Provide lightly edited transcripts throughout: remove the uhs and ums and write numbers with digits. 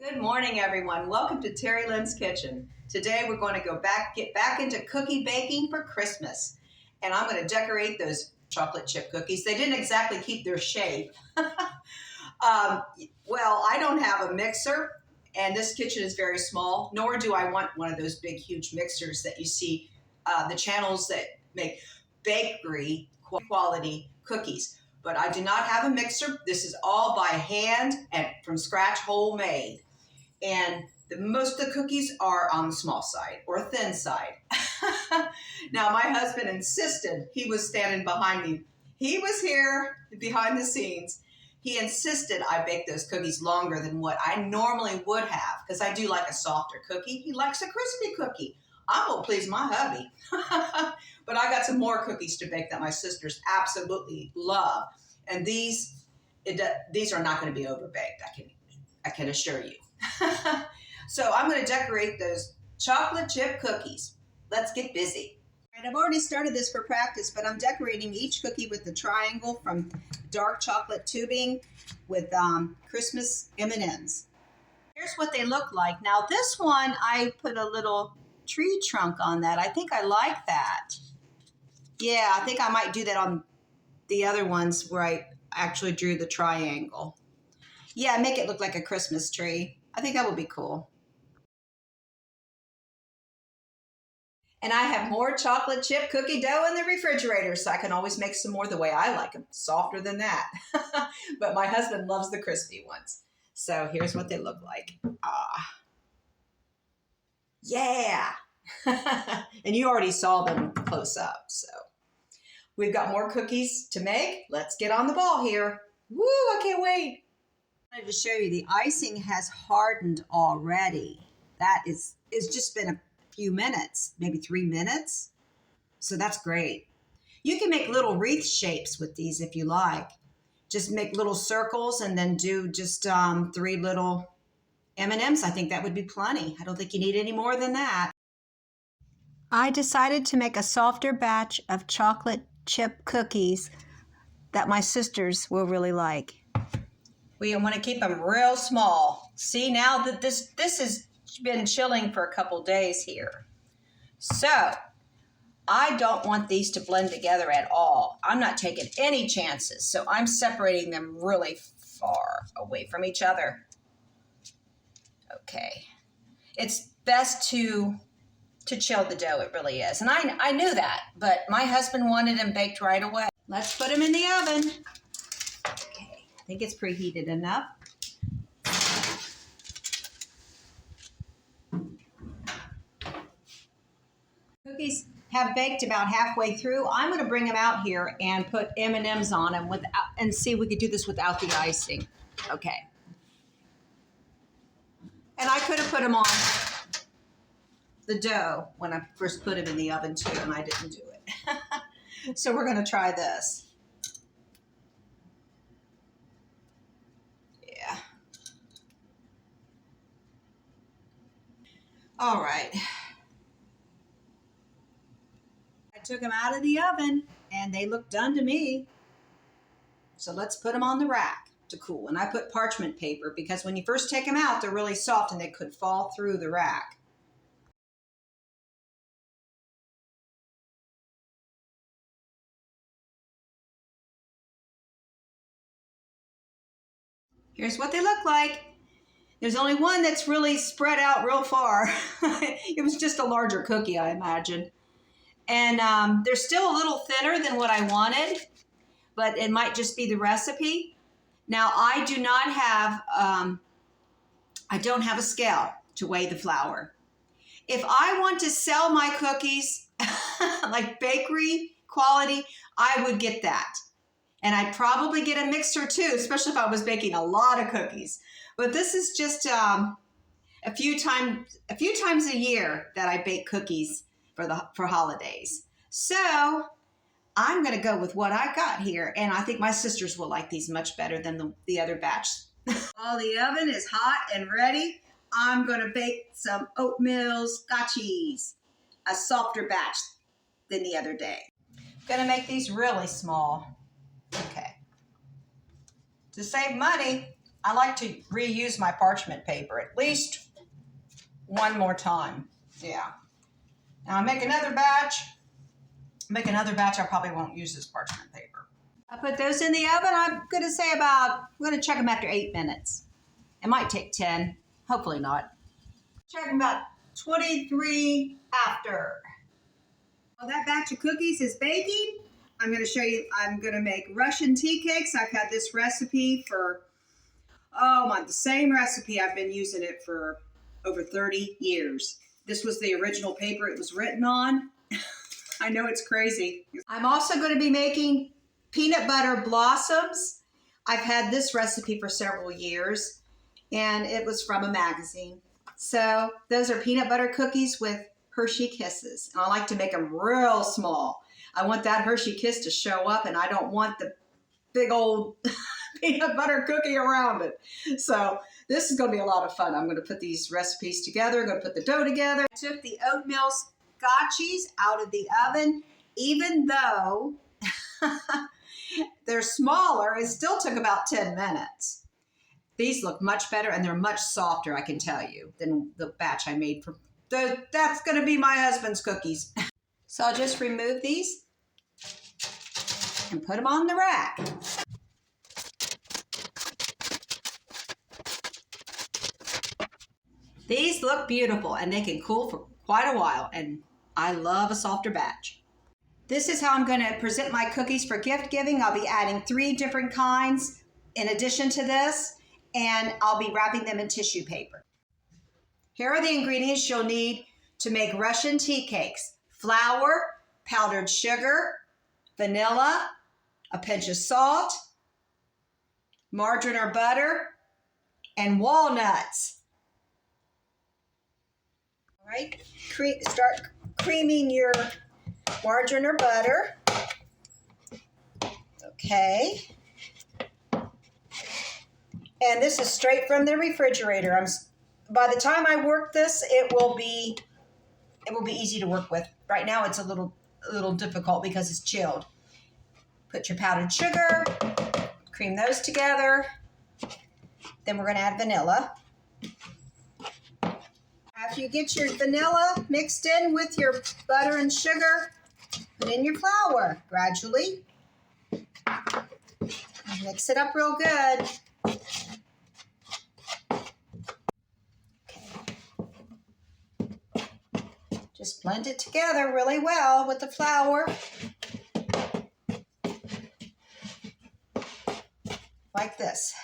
Good morning, everyone. Welcome to Terry Lynn's Kitchen. Today we're going to get back into cookie baking for Christmas. And I'm going to decorate those chocolate chip cookies. They didn't exactly keep their shape. Well, I don't have a mixer, and this kitchen is very small, nor do I want one of those big, huge mixers that you see the channels that make bakery quality cookies. But I do not have a mixer. This is all by hand and from scratch, homemade. And most of the cookies are on the small side or thin side. Now, my husband insisted, he was standing behind me. He was here behind the scenes. He insisted I bake those cookies longer than what I normally would have because I do like a softer cookie. He likes a crispy cookie. I'm going to please my hubby. But I got some more cookies to bake that my sisters absolutely love. And these are not going to be overbaked, I can assure you. So I'm going to decorate those chocolate chip cookies. Let's get busy. And I've already started this for practice, but I'm decorating each cookie with the triangle from dark chocolate tubing with Christmas M&Ms. Here's what they look like. Now this one, I put a little tree trunk on that. I think I like that. Yeah, I think I might do that on the other ones where I actually drew the triangle. Yeah, make it look like a Christmas tree. I think that would be cool. And I have more chocolate chip cookie dough in the refrigerator, so I can always make some more the way I like them, softer than that. But my husband loves the crispy ones. So here's what they look like. Yeah. And you already saw them close up, so. We've got more cookies to make. Let's get on the ball here. Woo, I can't wait. I wanted to show you the icing has hardened already. It's just been a few minutes, maybe 3 minutes. So that's great. You can make little wreath shapes with these if you like. Just make little circles and then do just 3 little M&Ms. I think that would be plenty. I don't think you need any more than that. I decided to make a softer batch of chocolate chip cookies that my sisters will really like. We want to keep them real small. See, now that this has been chilling for a couple days here. So I don't want these to blend together at all. I'm not taking any chances. So I'm separating them really far away from each other. Okay. It's best to chill the dough, it really is. And I knew that, but my husband wanted them baked right away. Let's put them in the oven. Okay, I think it's preheated enough. Cookies have baked about halfway through. I'm going to bring them out here and put M&Ms on them and see if we could do this without the icing. Okay. And I could have put them on the dough when I first put them in the oven too, and I didn't do it. So we're going to try this. Yeah. All right. I took them out of the oven and they look done to me. So let's put them on the rack to cool. And I put parchment paper because when you first take them out, they're really soft and they could fall through the rack. Here's what they look like. There's only one that's really spread out real far. It was just a larger cookie, I imagine. And they're still a little thinner than what I wanted, but it might just be the recipe. Now, I do not have, I don't have a scale to weigh the flour. If I want to sell my cookies like bakery quality, I would get that. And I'd probably get a mixer too, especially if I was baking a lot of cookies. But this is just a few times a year that I bake cookies for holidays. So I'm going to go with what I got here, and I think my sisters will like these much better than the other batch. While the oven is hot and ready, I'm going to bake some oatmeal scotchies, a softer batch than the other day. I'm going to make these really small. Okay. To save money, I like to reuse my parchment paper at least one more time. Yeah. Now I'll make another batch. I probably won't use this parchment paper. I put those in the oven. I'm going to check them after 8 minutes. It might take 10. Hopefully not. Check them about 23 after. Well, that batch of cookies is baking. I'm going to show you, I'm going to make Russian tea cakes. I've had this recipe for, the same recipe. I've been using it for over 30 years. This was the original paper it was written on. I know it's crazy. I'm also going to be making peanut butter blossoms. I've had this recipe for several years, and it was from a magazine. So those are peanut butter cookies with Hershey Kisses. And I like to make them real small. I want that Hershey Kiss to show up, and I don't want the big old peanut butter cookie around it. So this is going to be a lot of fun. I'm going to put these recipes together. I'm going to put the dough together. I took the oatmeal scotchies out of the oven. Even though they're smaller, it still took about 10 minutes. These look much better, and they're much softer, I can tell you, than the batch I made for that's going to be my husband's cookies. So I'll just remove these and put them on the rack. These look beautiful, and they can cool for quite a while, and I love a softer batch. This is how I'm going to present my cookies for gift giving. I'll be adding 3 different kinds in addition to this, and I'll be wrapping them in tissue paper. Here are the ingredients you'll need to make Russian tea cakes: flour, powdered sugar, vanilla, a pinch of salt, margarine or butter, and walnuts. All right, start creaming your margarine or butter. Okay. And this is straight from the refrigerator. By the time I work this, it will be easy to work with. Right now it's a little difficult because it's chilled. Put your powdered sugar, cream those together. Then we're going to add vanilla. After you get your vanilla mixed in with your butter and sugar, put in your flour gradually. Mix it up real good. Just blend it together really well with the flour. Like this.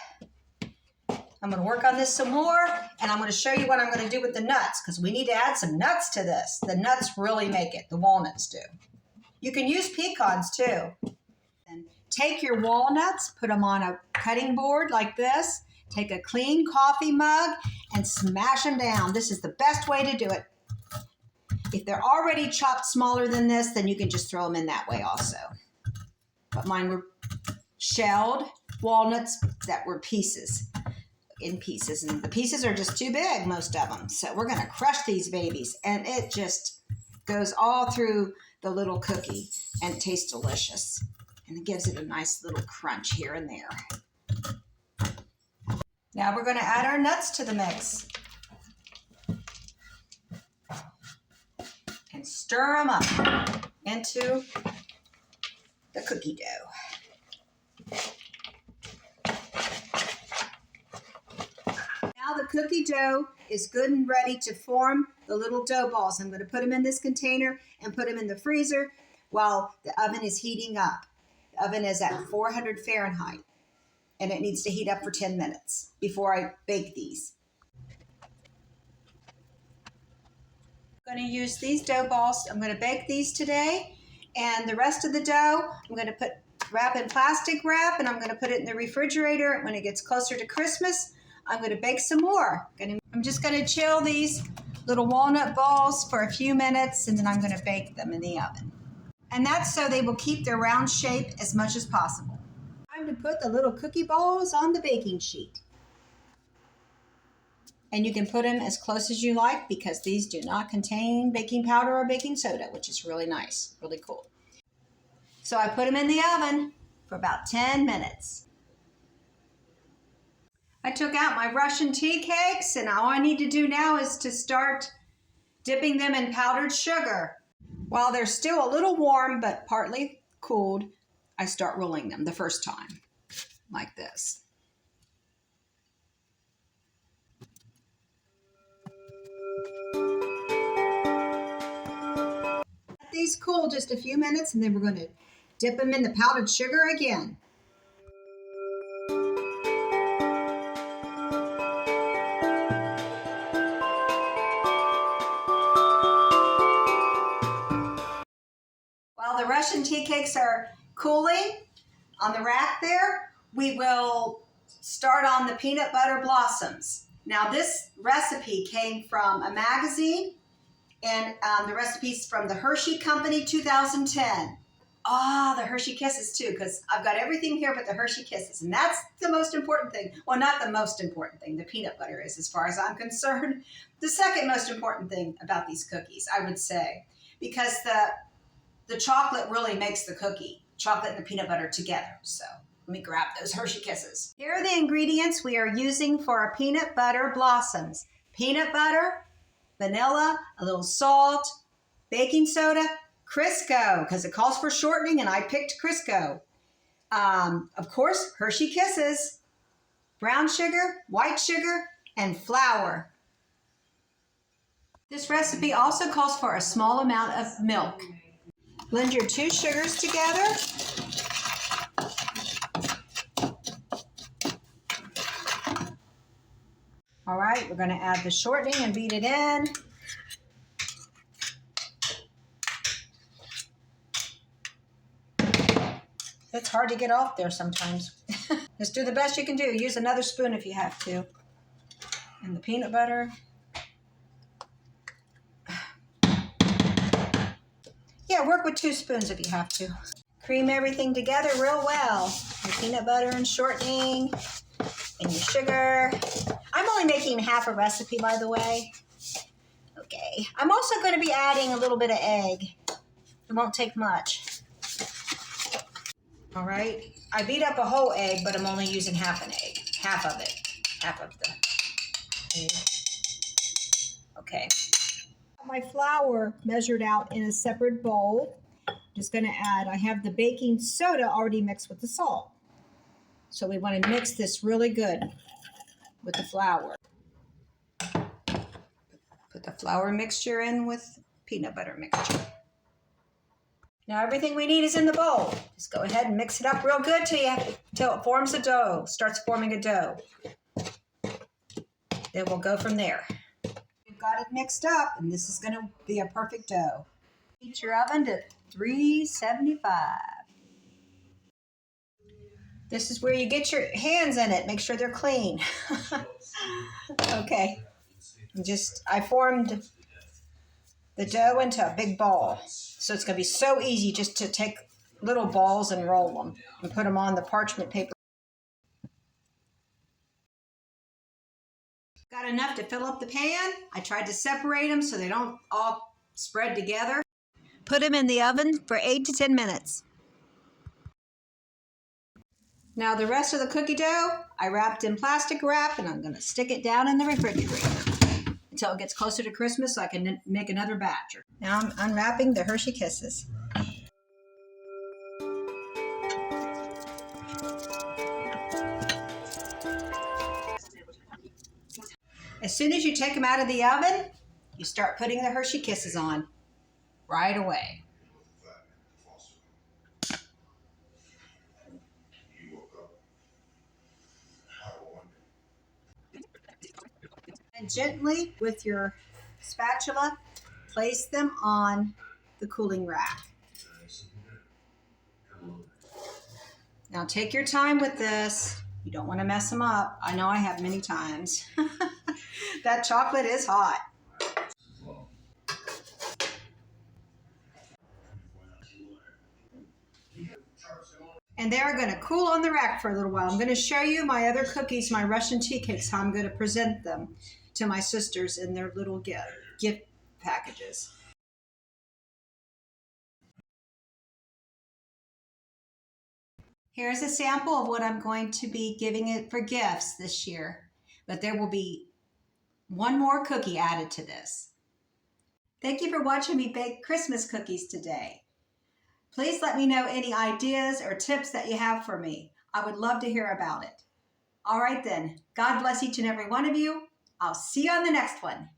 I'm going to work on this some more, and I'm going to show you what I'm going to do with the nuts, because we need to add some nuts to this. The nuts really make it. The walnuts do. You can use pecans too. And take your walnuts, put them on a cutting board like this. Take a clean coffee mug and smash them down. This is the best way to do it. If they're already chopped smaller than this, then you can just throw them in that way also. But mine were shelled walnuts that were in pieces. And the pieces are just too big, most of them. So we're going to crush these babies. And it just goes all through the little cookie. And it tastes delicious. And it gives it a nice little crunch here and there. Now we're going to add our nuts to the mix. And stir them up into the cookie dough. Now the cookie dough is good and ready to form the little dough balls. I'm going to put them in this container and put them in the freezer while the oven is heating up. The oven is at 400 Fahrenheit, and it needs to heat up for 10 minutes before I bake these. I'm going to use these dough balls. I'm going to bake these today, and the rest of the dough I'm going to wrap in plastic wrap, and I'm going to put it in the refrigerator. When it gets closer to Christmas, I'm going to bake some more. I'm just going to chill these little walnut balls for a few minutes, and then I'm going to bake them in the oven. And that's so they will keep their round shape as much as possible. Time to put the little cookie balls on the baking sheet. And you can put them as close as you like, because these do not contain baking powder or baking soda, which is really nice, really cool. So I put them in the oven for about 10 minutes. I took out my Russian tea cakes, and all I need to do now is to start dipping them in powdered sugar. While they're still a little warm but partly cooled, I start rolling them the first time, like this. Let these cool just a few minutes, and then we're going to dip them in the powdered sugar again. While the Russian tea cakes are cooling on the rack there, we will start on the peanut butter blossoms. Now this recipe came from a magazine, and the recipe's from the Hershey Company 2010. The Hershey Kisses too, because I've got everything here but the Hershey Kisses, and that's the most important thing. Well, not the most important thing, the peanut butter is, as far as I'm concerned. The second most important thing about these cookies, I would say, because the chocolate really makes the cookie, chocolate and the peanut butter together. So let me grab those Hershey Kisses. Here are the ingredients we are using for our peanut butter blossoms. Peanut butter, vanilla, a little salt, baking soda, Crisco, because it calls for shortening, and I picked Crisco. Of course, Hershey Kisses, brown sugar, white sugar, and flour. This recipe also calls for a small amount of milk. Blend your two sugars together. All right, we're going to add the shortening and beat it in. It's hard to get off there sometimes. Just do the best you can do. Use another spoon if you have to. And the peanut butter. Yeah, work with 2 spoons if you have to. Cream everything together real well. Your peanut butter and shortening and your sugar. I'm only making half a recipe, by the way. Okay. I'm also going to be adding a little bit of egg. It won't take much. All right. I beat up a whole egg, but I'm only using half an egg. Half of it. Half of the egg. Okay. My flour measured out in a separate bowl. Just going to add, I have the baking soda already mixed with the salt. So we want to mix this really good with the flour. Put the flour mixture in with peanut butter mixture. Now everything we need is in the bowl. Just go ahead and mix it up real good till it forms a dough, starts forming a dough. Then we'll go from there. We've got it mixed up, and this is going to be a perfect dough. Heat your oven to 375. This is where you get your hands in it. Make sure they're clean. Okay. I formed the dough into a big ball. So it's going to be so easy just to take little balls and roll them and put them on the parchment paper. Got enough to fill up the pan. I tried to separate them so they don't all spread together. Put them in the oven for 8 to 10 minutes. Now the rest of the cookie dough, I wrapped in plastic wrap, and I'm going to stick it down in the refrigerator until it gets closer to Christmas so I can make another batch. Now I'm unwrapping the Hershey Kisses. As soon as you take them out of the oven, you start putting the Hershey Kisses on right away. And gently, with your spatula, place them on the cooling rack. Now take your time with this. You don't want to mess them up. I know I have many times. That chocolate is hot. And they're going to cool on the rack for a little while. I'm going to show you my other cookies, my Russian tea cakes, how I'm going to present them to my sisters in their little gift packages. Here's a sample of what I'm going to be giving it for gifts this year, but there will be one more cookie added to this. Thank you for watching me bake Christmas cookies today. Please let me know any ideas or tips that you have for me. I would love to hear about it. All right then, God bless each and every one of you. I'll see you on the next one.